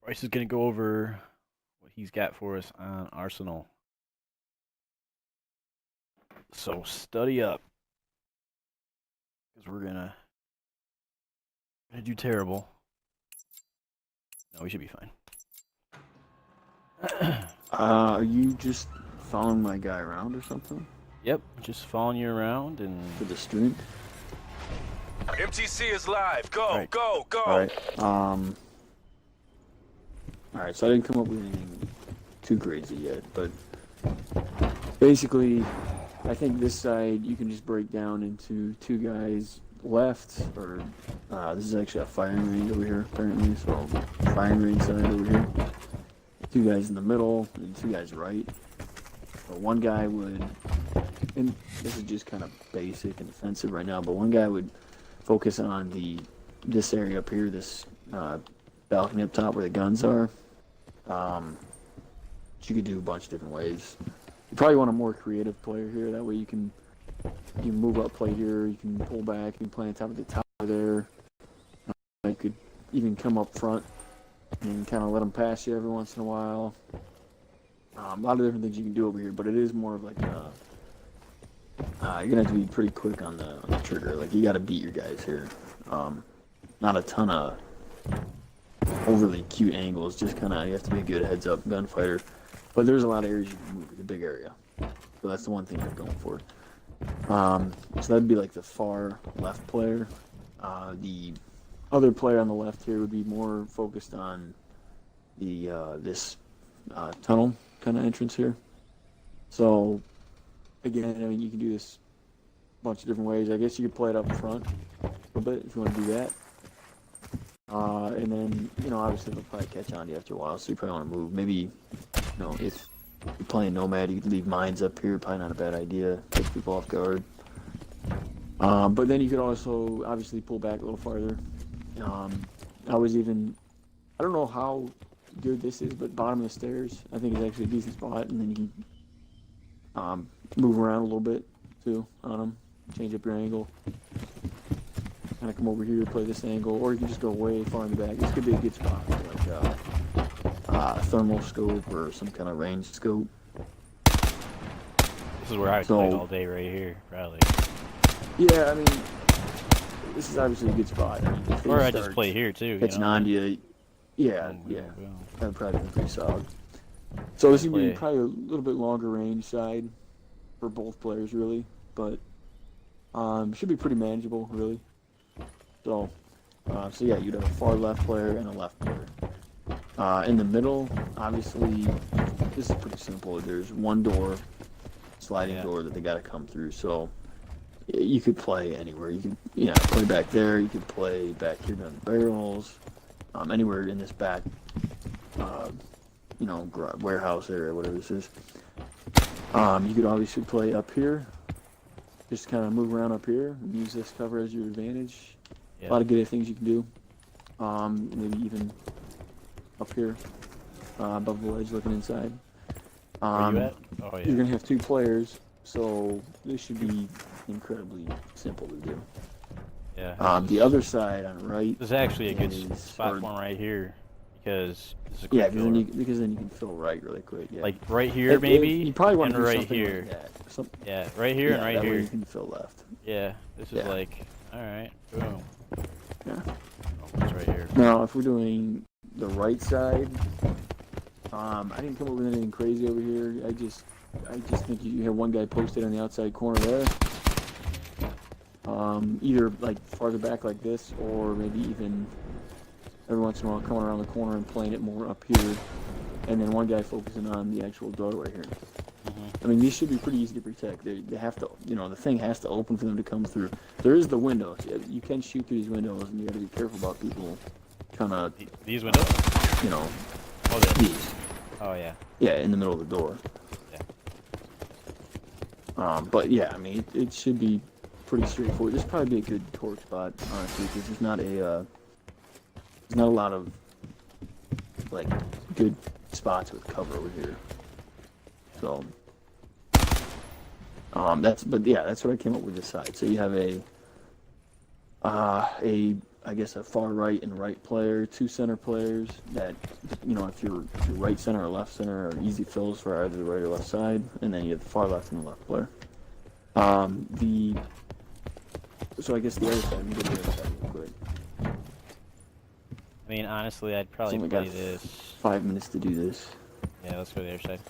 Bryce is going to go over what he's got for us on Arsenal. So study up, because we're gonna do terrible. No, we should be fine. Are you just following my guy around or something Yep, just following you around and. for the stream? MTC is live. Go, Right. go, go. All right. All right. So I didn't come up with anything too crazy yet, but basically, I think this side you can just break down into two guys left, or this is actually a firing range over here apparently. So firing range side over here. Two guys in the middle and two guys right. So one guy would, and this is just kind of basic and offensive right now, but one guy would focus on this area up here, this balcony up top where the guns are. You could do a bunch of different ways. You probably want a more creative player here. That way you can move up, play here. You can pull back. You can play on top of the tower there. You could even come up front and kind of let them pass you every once in a while. A lot of different things you can do over here, but it is more of like you're gonna have to be pretty quick on the trigger. Like you got to beat your guys here. Not a ton of overly cute angles. Just kind of you have to be a good heads-up gunfighter. But there's a lot of areas you can move. It's a big area, so that's the one thing you're going for. So that'd be like the far left player. The other player on the left here would be more focused on the this tunnel kind of entrance here. So again, I mean, you can do this a bunch of different ways. I guess you could play it up front a little bit if you want to do that. And then, obviously they'll probably catch on to you after a while, so you probably want to move. Maybe, if you're playing Nomad, you could leave mines up here. Probably not a bad idea. Take people off guard. But then you could also, obviously, pull back a little farther. I don't know how good this is, but bottom of the stairs, I think is actually a decent spot. And then you can move around a little bit, too, on them. Change up your angle. Kind of come over here, play this angle, or you can just go way far in the back. This could be a good spot for like a thermal scope or some kind of range scope. This is where I played all day right here, probably. Yeah, I mean, this is obviously a good spot. I mean, or I just play here too. Catching on to you. Yeah, that'd probably be pretty solid. So this would be probably a little bit longer range side for both players, really, but should be pretty manageable, really. So yeah, you'd have a far left player and a left player. In the middle, obviously, this is pretty simple. There's one door, sliding door that they got to come through. So you could play anywhere. You could, play back there. You could play back here down the barrels. Anywhere in this back, warehouse area, whatever this is. You could obviously play up here. Just kind of move around up here and use this cover as your advantage. A lot of good things you can do. Maybe even up here, above the ledge, looking inside. Where you at? Oh, yeah. You're gonna have two players, so this should be incredibly simple to do. Yeah. The other side on the right. This is actually a good spot for him right here, because this is a quick because then you can fill right really quick. Yeah. Like right here, maybe. You probably want to do right something here. like that. Yeah, right here and right that here. Way you can fill left. Yeah, this is like, all right, boom. Yeah. Oh, it's right here. Now, if we're doing the right side, I didn't come up with anything crazy over here. I just think you have one guy posted on the outside corner there. Either like farther back like this, or maybe even every once in a while coming around the corner and playing it more up here, and then one guy focusing on the actual doorway here. I mean, these should be pretty easy to protect. They have to, the thing has to open for them to come through. There is the windows. You can shoot through these windows, and you got to be careful about people kind of. These windows? Oh, these. Oh, yeah. Yeah, in the middle of the door. Yeah. But yeah, I mean, it should be pretty straightforward. This would probably be a good torque spot, honestly, because there's not a lot of like good spots with cover over here. So. That's what I came up with this side. So you have a I guess, a far right and right player, 2 center players that, if you're right center or left center are easy fills for either the right or left side, and then you have the far left and the left player. So I guess the other side, we go to the other side real quick. I mean, honestly, I'd probably So we play got this. 5 minutes to do this. Yeah, let's go to the other side.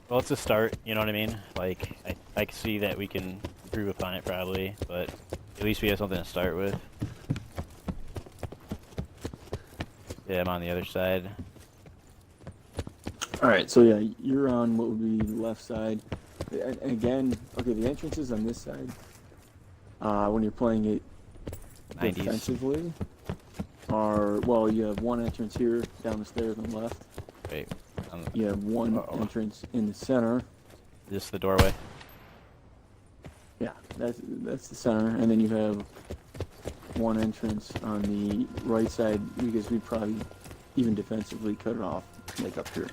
Well, it's a start, you know what I mean? Like, I can see that we can improve upon it probably, but at least we have something to start with. Yeah, I'm on the other side. Alright, so yeah, you're on what would be the left side. And again, okay, the entrances on this side, when you're playing it 90s. defensively, are, well, you have one entrance here down the stairs on the left. Wait, You have one Uh-oh. entrance in the center. is this the doorway? Yeah, that's the center, and then you have one entrance on the right side because we probably even defensively cut it off, like up here,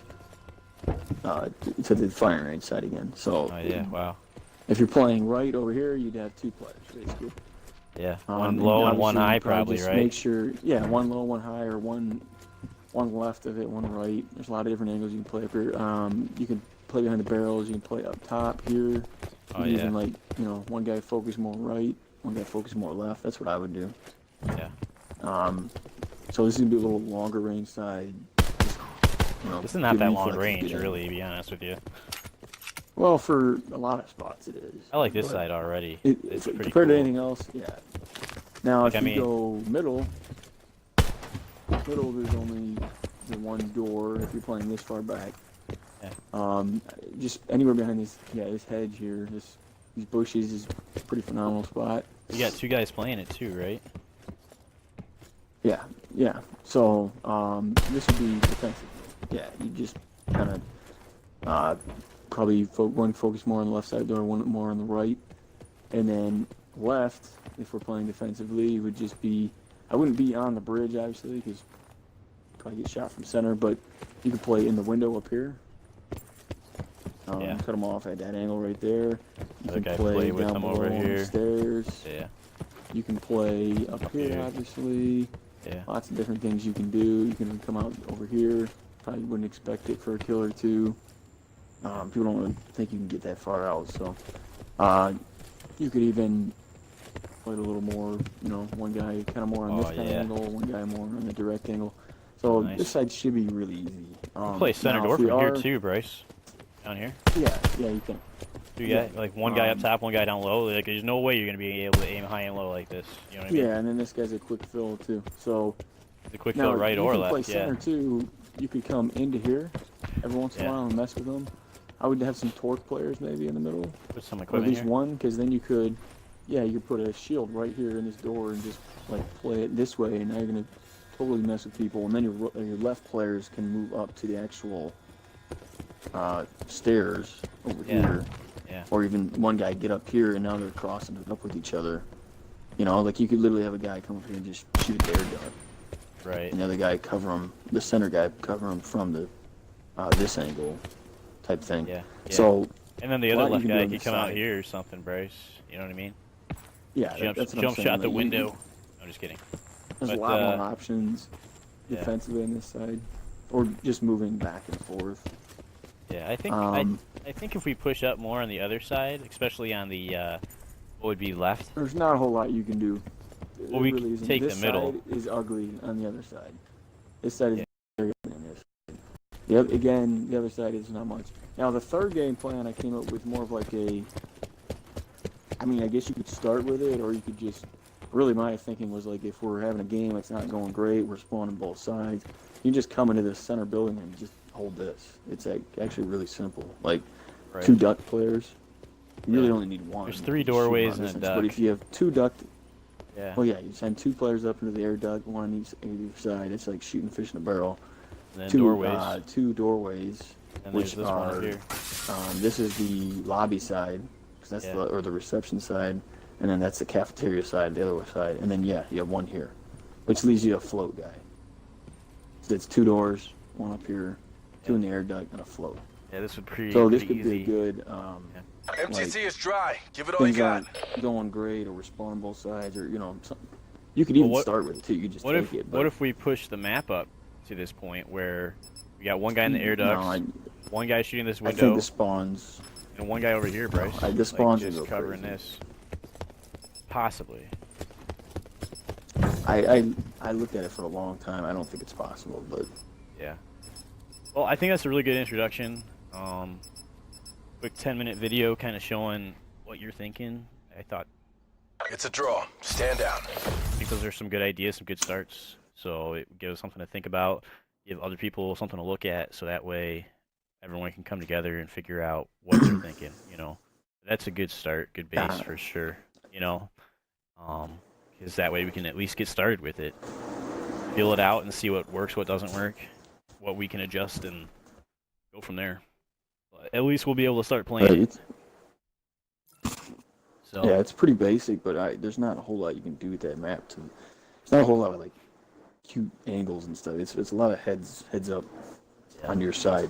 to the firing range side again. So Oh yeah, wow. if you're playing right over here, you'd have 2 players basically. Yeah, one And low and one obviously high you'd probably, just right? Make sure, yeah, one low, one high, or one left of it, one right. There's a lot of different angles you can play up here. You can play behind the barrels. You can play up top here. You Oh can yeah, even, like, one guy focus more right, one guy focus more left. That's what I would do. yeah. So this is gonna be a little longer range side. Just, This is not give that me long flex range, to get in. really, to be honest with you. Well, for a lot of spots it is. I like this But side already. It, It's pretty compared cool. to anything else, yeah. Now, Like, if I you mean- go middle, there's only the one door if you're playing this far back. Yeah. Just anywhere behind this hedge here, these bushes is a pretty phenomenal spot. You got 2 guys playing it too, right? Yeah. So this would be defensive. Yeah, you just kind of probably one focus more on the left side door, one more on the right, and then left. If we're playing defensively, would just be, I wouldn't be on the bridge obviously because probably get shot from center, but you could play in the window up here. Yeah. Cut them off at that angle right there. You Other can guy play play with down them below over on the here. stairs. Yeah, You can play up here, here. obviously. yeah. Lots of different things you can do. You can come out over here. Probably wouldn't expect it for a kill or two. People don't really think you can get that far out. So you could even play it a little more, one guy kind of more on this Oh, kind of yeah. angle, one guy more on the direct angle. So Nice. this side should be really easy. Play center now, door if we from here are- too, Bryce. Down here. Yeah, you can. 2 guys, like one guy up Um, top, one guy down low. Like, there's no way you're gonna be able to aim high and low like this. You know what I mean? Yeah, and then this guy's a quick fill too. So The quick now fill right you or can play left. center Yeah. too. You could come into here every once in Yeah. a while and mess with them. I would have some torque players maybe in the middle, Put some or at equipment least here. one, because then you could put a shield right here in this door and just like play it this way, and now you're gonna totally mess with people. And then your left players can move up to the actual stairs over Yeah. here. Yeah. Or even one guy get up here and now they're crossing it up with each other. Like you could literally have a guy come up here and just shoot a air dart. Right. And the other guy cover him, the center guy cover him from the this angle type thing. Yeah. Yeah. So and then the a other lot you left can do guy on could the come out side. here or something, Bryce. You know what I mean? yeah, Jump, that's what I'm jump saying. shot the Like, window. I'm just kidding. There's But, a lot more options yeah. defensively on this side, or just moving back and forth. Yeah, I think Um, I think if we push up more on the other side, especially on the what would be left. There's not a whole lot you can do. Well, we can isn't. take the This middle. side is ugly on the other side. This side is Yeah. very ugly on this. The other side is not much. Now the third game plan I came up with more of like a. I mean, I guess you could start with it, or you could just. Really, my thinking was like if we're having a game that's not going great, we're spawning both sides. You just come into this center building and just hold this. It's like actually really simple. Like Right. 2 duck players. You really Yeah. only need one. There's 3 to shoot doorways long and a distance. duck. But if you have 2 duck, Yeah. well, yeah, you send 2 players up into the air duct, one on either side. It's like shooting fish in a barrel. And then 2 doorways. 2 doorways. and which there's this one are- up here. This is the lobby side, 'cause that's Yeah. or the reception side, and then that's the cafeteria side, the other side, and then you have one here, which leaves you a float guy. So it's 2 doors, one up here, 2 in the air duct, and a float. Yeah, this would pretty. So this pretty could be easy. a good MTC is dry. Give it all you things got. aren't going great, or we're spawning both sides, or you could Well, even what- start with it too. You could just What take if it. what if we push the map up to this point where we got one guy in the air No, ducts, one guy shooting this I think window, the spawns. and one guy over here, Bryce? The spawns like, would just go covering crazy. this. Possibly. I looked at it for a long time. I don't think it's possible, but Yeah. Well, I think that's a really good introduction. Quick 10-minute video kind of showing what you're thinking. I It's a draw. Stand down. think those are some good ideas, some good starts. So it gives us something to think about, give other people something to look at, so that way everyone can come together and figure out what they're thinking. That's a good start, good base for sure. Because that way we can at least get started with it, feel it out, and see what works, what doesn't work, what we can adjust, and go from there. But at least we'll be able to start playing. it's, So yeah, it's pretty basic. But there's not a whole lot you can do with that map. It's not a whole lot of like cute angles and stuff. It's a lot of heads up yeah. on your side.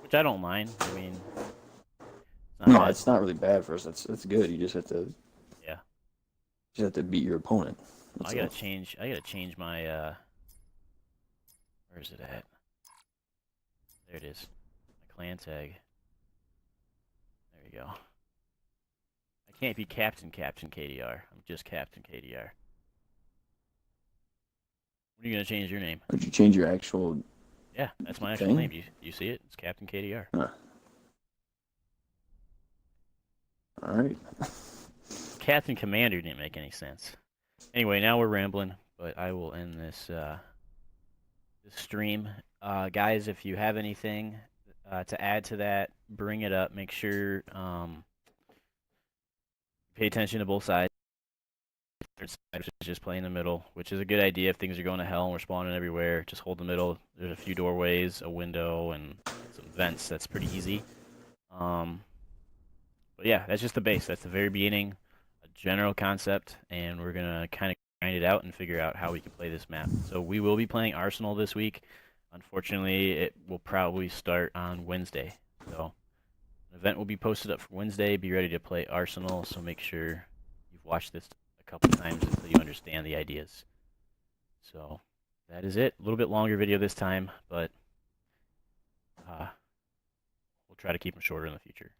Which I don't mind. I mean, it's not No, bad. it's not really bad for us. That's good. You just have to beat your opponent. I gotta change my where is it at? There it is. My clan tag. There you go. I can't be Captain KDR. I'm just Captain KDR. When are you gonna change your name? Would you change your actual? Yeah, that's my actual thing? name. You see it? It's Captain KDR. All right. Captain Commander didn't make any sense. Anyway, now we're rambling, but I will end this this stream. Guys, if you have anything to add to that, bring it up. Make sure pay attention to both sides. Just play in the middle, which is a good idea if things are going to hell and we're spawning everywhere. Just hold the middle. There's a few doorways, a window, and some vents. That's pretty easy. But yeah, that's just the base. That's the very beginning, a general concept, and we're gonna kind of grind it out and figure out how we can play this map. So we will be playing Arsenal this week. Unfortunately, it will probably start on Wednesday. So an event will be posted up for Wednesday. Be ready to play Arsenal. So make sure you've watched this a couple times until you understand the ideas. So that is it. A little bit longer video this time, but we'll try to keep them shorter in the future.